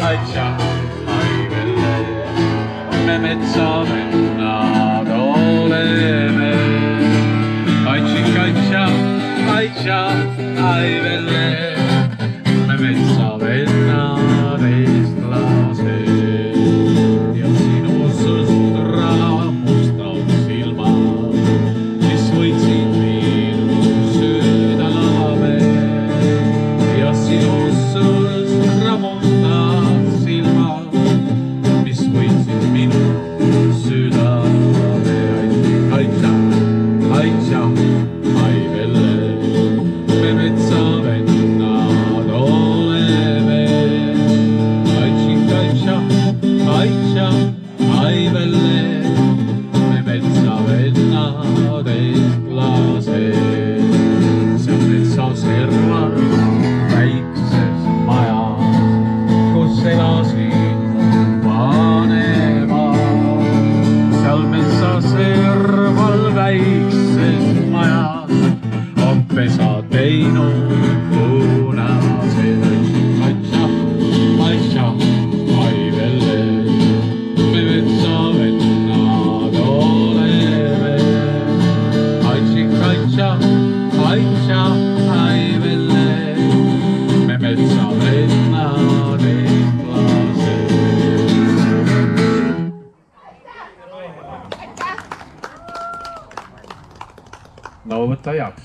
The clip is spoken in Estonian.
aitša, Aivele. Me metsavennad oleme. Aitša, aitša, Aivele. Me metsavennad eestlased. Ja sinu sõstra mustad silmad, mis võitsid minu südame. Ja sinu sõstra mustad silmad, mis võitsid minu südame. Aitša, aitša, Aivele. Me metsavennad oleme. Aitša, aitša, Aivele. Me metsavennad eestlased. Seal metsa serval väikses majas, kus elasid vanemad. Seal metsa serval väikses majas on pesa teinud punased. Aitša, aitša, Aivele. Me metsavennad oleme. Aitša, aitša, Aivele. Me metsavennad eestlased. No võta heaks.